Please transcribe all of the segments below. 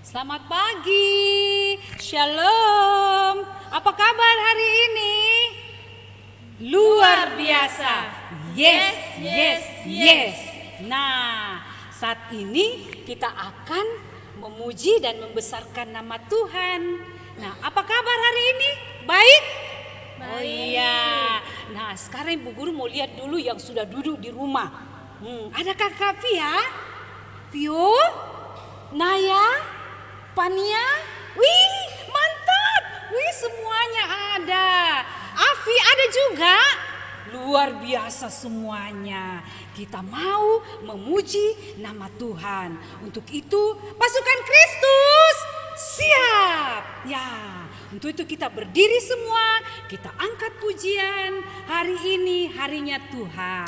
Selamat pagi, Shalom. Apa kabar hari ini? Luar biasa. Yes, yes, yes. Nah, saat ini kita akan memuji dan membesarkan nama Tuhan. Nah, apa kabar hari ini? Baik? Oh iya. Nah, sekarang Ibu Guru mau lihat dulu yang sudah duduk di rumah. Ada Kak Via, Vio, Naya, Pania, wih mantap, wih semuanya ada. Afi ada juga, luar biasa semuanya. Kita mau memuji nama Tuhan. Untuk itu pasukan Kristus siap. Ya, untuk itu kita berdiri semua, kita angkat pujian. Hari ini harinya Tuhan.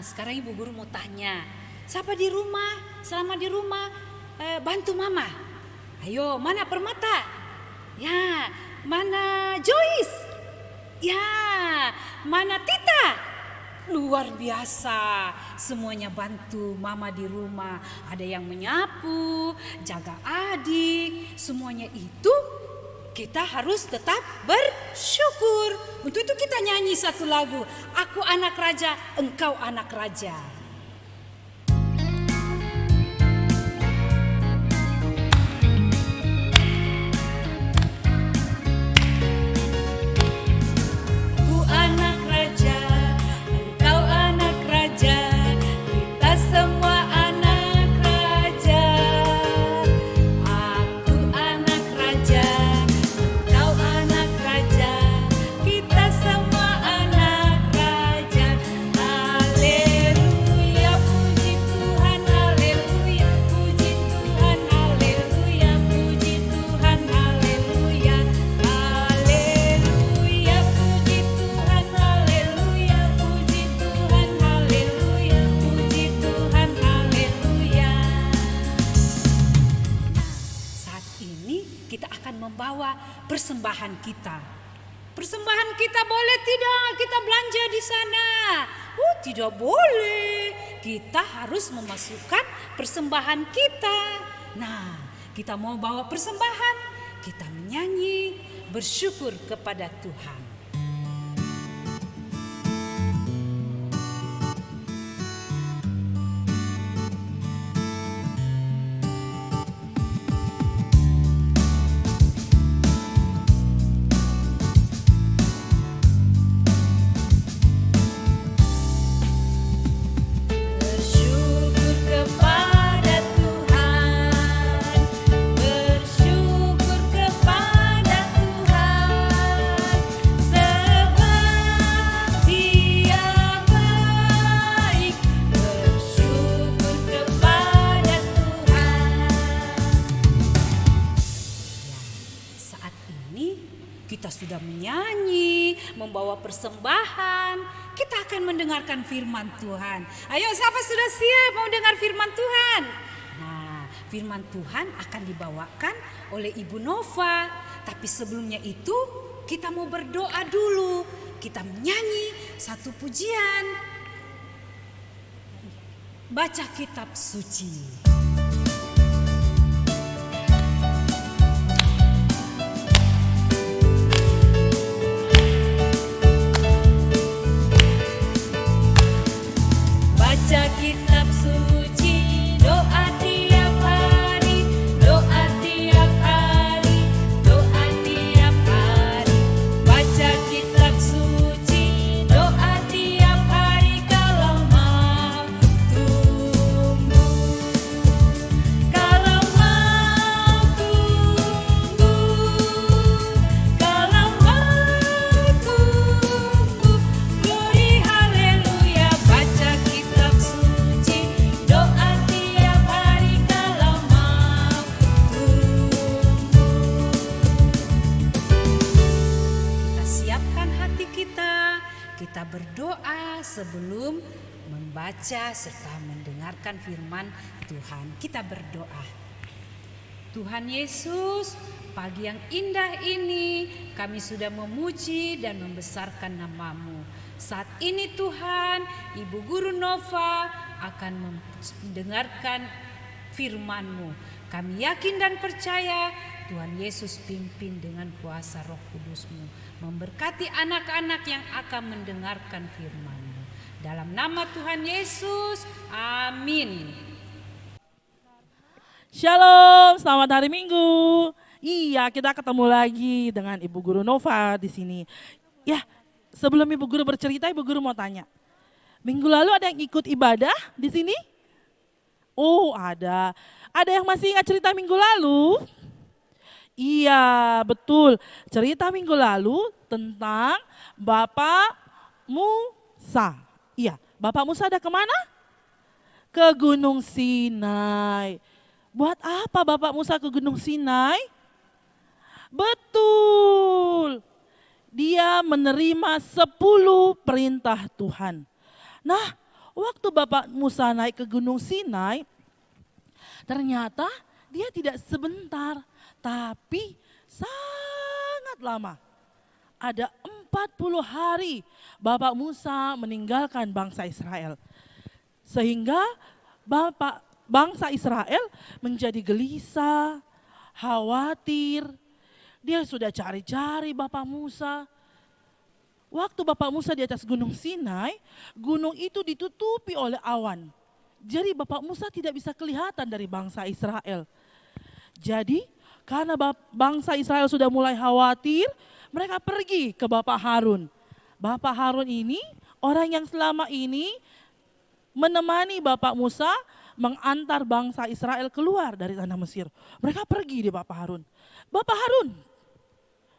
Sekarang Ibu Guru mau tanya, siapa di rumah, selama di rumah bantu Mama? Ayo, mana Permata? Ya, mana Joyce? Ya, mana Tita? Luar biasa, semuanya bantu Mama di rumah. Ada yang menyapu, jaga adik, semuanya itu kita harus tetap bersyukur. Untuk itu kita nyanyi satu lagu. Aku anak raja, engkau anak raja. Aku anak raja, engkau anak raja. Kita semua anak raja. Aku anak raja. Membawa persembahan kita. Persembahan kita boleh tidak kita belanja di sana? Oh, tidak boleh. Kita harus memasukkan persembahan kita. Nah, kita mau bawa persembahan, kita menyanyi bersyukur kepada Tuhan. Kita sudah menyanyi, membawa persembahan. Kita akan mendengarkan firman Tuhan. Ayo, siapa sudah siap mau dengar firman Tuhan? Nah, firman Tuhan akan dibawakan oleh Ibu Nova. Tapi sebelumnya itu kita mau berdoa dulu. Kita menyanyi satu pujian. Baca kitab suci. Baca kitab suci, doa tiap hari, doa tiap hari, doa tiap membaca serta mendengarkan firman Tuhan. Kita berdoa. Tuhan Yesus, pagi yang indah ini kami sudah memuji dan membesarkan nama-Mu. Saat ini Tuhan, Ibu Guru Nova akan mendengarkan firman-Mu. Kami yakin dan percaya Tuhan Yesus pimpin dengan kuasa Roh Kudus-Mu, memberkati anak-anak yang akan mendengarkan firman-Mu. Dalam nama Tuhan Yesus, amin. Shalom, selamat hari Minggu. Iya, kita ketemu lagi dengan Ibu Guru Nova di sini. Ya, sebelum Ibu Guru bercerita, Ibu Guru mau tanya. Minggu lalu ada yang ikut ibadah di sini? Oh, ada. Ada yang masih ingat cerita minggu lalu? Iya, betul. Cerita minggu lalu tentang Bapak Musa. Iya, Bapak Musa ada kemana? Ke Gunung Sinai. Buat apa Bapak Musa ke Gunung Sinai? Betul. Dia menerima 10 perintah Tuhan. Nah, waktu Bapak Musa naik ke Gunung Sinai, ternyata dia tidak sebentar, tapi sangat lama. Ada 40 hari Bapak Musa meninggalkan bangsa Israel. Sehingga bangsa Israel menjadi gelisah, khawatir. Dia sudah cari-cari Bapak Musa. Waktu Bapak Musa di atas Gunung Sinai, gunung itu ditutupi oleh awan. Jadi Bapak Musa tidak bisa kelihatan dari bangsa Israel. Jadi karena bangsa Israel sudah mulai khawatir, mereka pergi ke Bapak Harun. Bapak Harun ini orang yang selama ini menemani Bapak Musa mengantar bangsa Israel keluar dari tanah Mesir. Mereka pergi di Bapak Harun.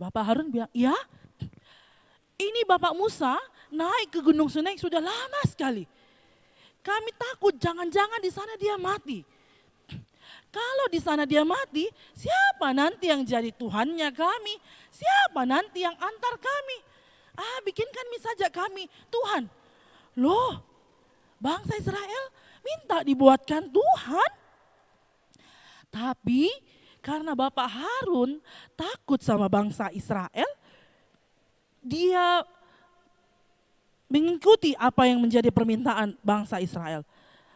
Bapak Harun bilang, ya ini Bapak Musa naik ke Gunung Sinai sudah lama sekali. Kami takut jangan-jangan di sana dia mati. Kalau di sana dia mati, siapa nanti yang jadi Tuhannya kami? Siapa nanti yang antar kami? Bikinkan saja kami Tuhan. Loh, bangsa Israel minta dibuatkan Tuhan. Tapi karena Bapak Harun takut sama bangsa Israel, dia mengikuti apa yang menjadi permintaan bangsa Israel.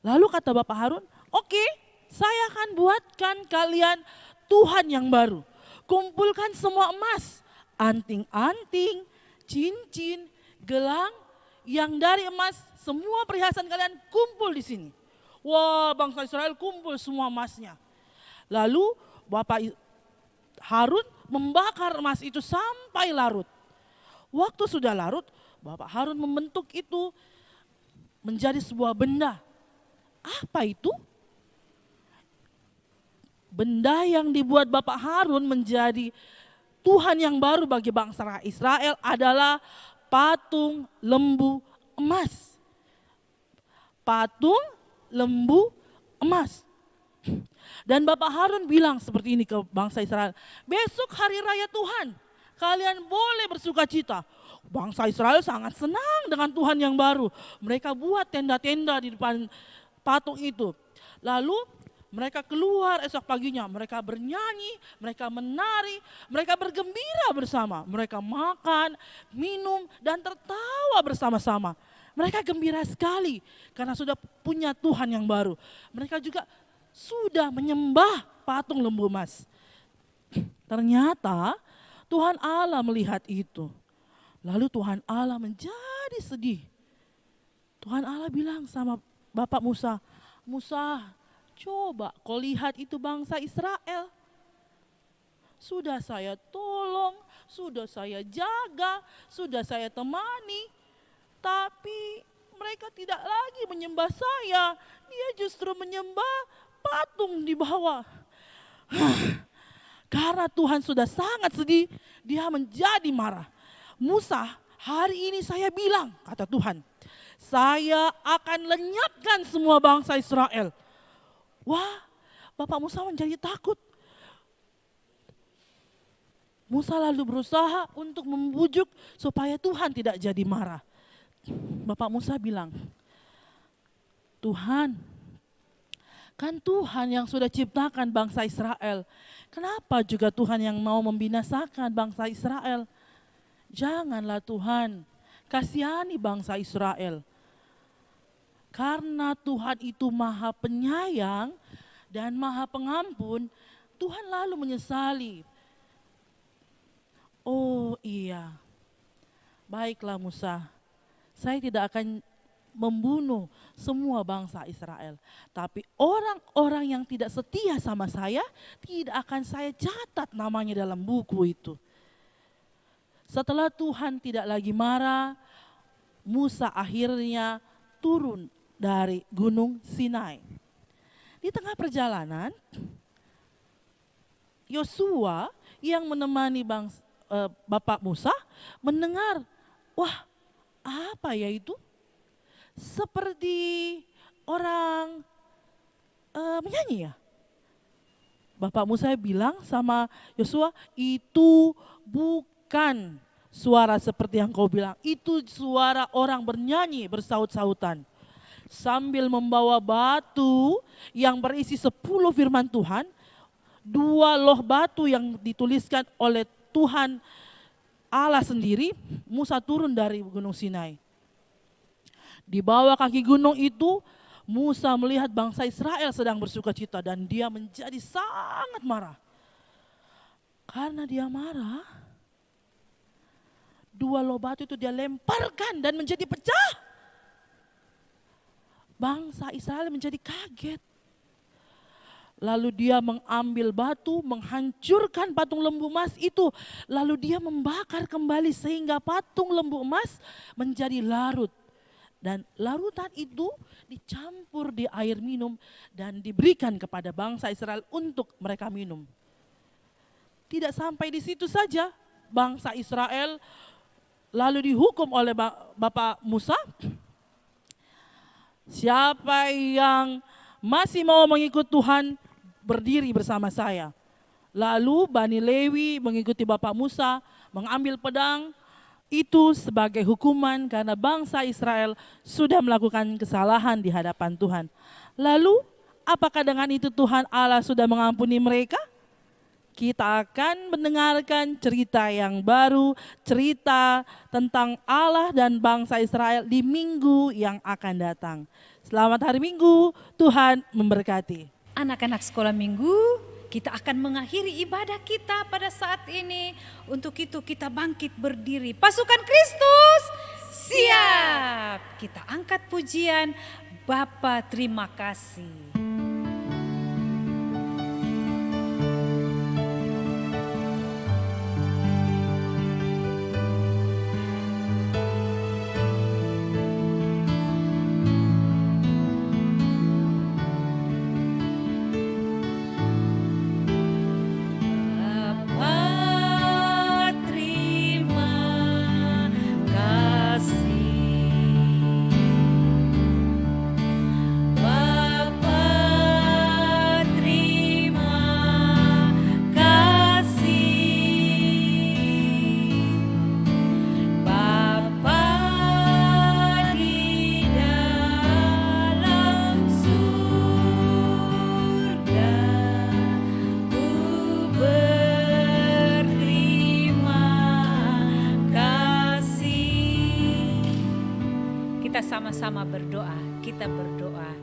Lalu kata Bapak Harun, oke, saya akan buatkan kalian Tuhan yang baru. Kumpulkan semua emas, anting-anting, cincin, gelang, yang dari emas, semua perhiasan kalian kumpul di sini. Wah, bangsa Israel kumpul semua emasnya. Lalu Bapak Harun membakar emas itu sampai larut. Waktu sudah larut, Bapak Harun membentuk itu menjadi sebuah benda. Apa itu? Benda yang dibuat Bapak Harun menjadi Tuhan yang baru bagi bangsa Israel adalah patung lembu emas. Patung lembu emas. Dan Bapak Harun bilang seperti ini ke bangsa Israel, besok hari raya Tuhan, kalian boleh bersuka cita. Bangsa Israel sangat senang dengan Tuhan yang baru. Mereka buat tenda-tenda di depan patung itu. Lalu mereka keluar esok paginya, mereka bernyanyi, mereka menari, mereka bergembira bersama. Mereka makan, minum, dan tertawa bersama-sama. Mereka gembira sekali karena sudah punya Tuhan yang baru. Mereka juga sudah menyembah patung lembu emas. Ternyata Tuhan Allah melihat itu. Lalu Tuhan Allah menjadi sedih. Tuhan Allah bilang sama Bapak Musa, Musa, coba kau lihat itu bangsa Israel. Sudah saya tolong, sudah saya jaga, sudah saya temani. Tapi mereka tidak lagi menyembah saya. Dia justru menyembah patung di bawah. Karena Tuhan sudah sangat sedih, dia menjadi marah. Musa, hari ini saya bilang, kata Tuhan, saya akan lenyapkan semua bangsa Israel. Wah, Bapak Musa menjadi takut. Musa lalu berusaha untuk membujuk supaya Tuhan tidak jadi marah. Bapak Musa bilang, Tuhan, kan Tuhan yang sudah ciptakan bangsa Israel. Kenapa juga Tuhan yang mau membinasakan bangsa Israel? Janganlah Tuhan, kasihani bangsa Israel. Karena Tuhan itu Maha Penyayang dan Maha Pengampun, Tuhan lalu menyesali. Oh iya, baiklah Musa, saya tidak akan membunuh semua bangsa Israel. Tapi orang-orang yang tidak setia sama saya, tidak akan saya catat namanya dalam buku itu. Setelah Tuhan tidak lagi marah, Musa akhirnya turun dari Gunung Sinai. Di tengah perjalanan, Yosua yang menemani Bapak Musa mendengar, wah apa ya itu? Seperti orang menyanyi ya. Bapak Musa bilang sama Yosua, itu bukan suara seperti yang kau bilang. Itu suara orang bernyanyi bersaut-sautan. Sambil membawa batu yang berisi 10 firman Tuhan, 2 loh batu yang dituliskan oleh Tuhan Allah sendiri, Musa turun dari Gunung Sinai. Di bawah kaki gunung itu, Musa melihat bangsa Israel sedang bersuka cita dan dia menjadi sangat marah. Karena dia marah, 2 loh batu itu dia lemparkan dan menjadi pecah. Bangsa Israel menjadi kaget. Lalu dia mengambil batu, menghancurkan patung lembu emas itu. Lalu dia membakar kembali sehingga patung lembu emas menjadi larut. Dan larutan itu dicampur di air minum dan diberikan kepada bangsa Israel untuk mereka minum. Tidak sampai di situ saja, bangsa Israel lalu dihukum oleh Bapak Musa. Siapa yang masih mau mengikut Tuhan, berdiri bersama saya. Lalu Bani Lewi mengikuti Bapak Musa, mengambil pedang, itu sebagai hukuman karena bangsa Israel sudah melakukan kesalahan di hadapan Tuhan. Lalu apakah dengan itu Tuhan Allah sudah mengampuni mereka? Kita akan mendengarkan cerita yang baru, cerita tentang Allah dan bangsa Israel di minggu yang akan datang. Selamat hari Minggu, Tuhan memberkati. Anak-anak sekolah minggu, kita akan mengakhiri ibadah kita pada saat ini. Untuk itu kita bangkit berdiri. Pasukan Kristus, siap. Kita angkat pujian, Bapa terima kasih. Sama-sama berdoa, kita berdoa.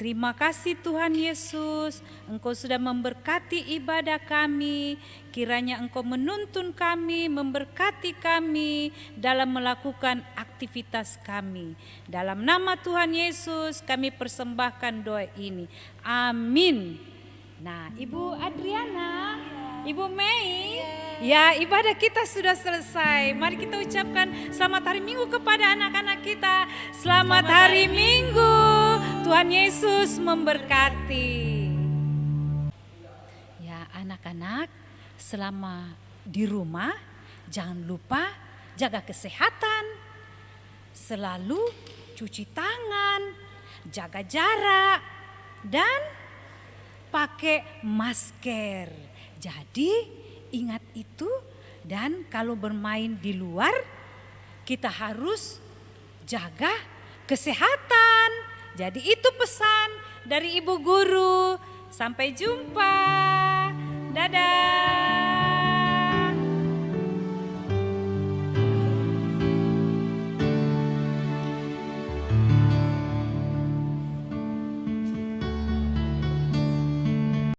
Terima kasih Tuhan Yesus, Engkau sudah memberkati ibadah kami. Kiranya Engkau menuntun kami, memberkati kami dalam melakukan aktivitas kami. Dalam nama Tuhan Yesus kami persembahkan doa ini. Amin. Nah, Ibu Adriana, Ibu Mei, ya ibadah kita sudah selesai. Mari kita ucapkan selamat hari Minggu kepada anak-anak kita. Selamat hari Minggu, Tuhan Yesus memberkati. Ya anak-anak, selama di rumah jangan lupa jaga kesehatan. Selalu cuci tangan, jaga jarak, dan pakai masker. Jadi ingat itu, dan kalau bermain di luar kita harus jaga kesehatan Jadi itu pesan dari Ibu Guru. Sampai jumpa. Dadah.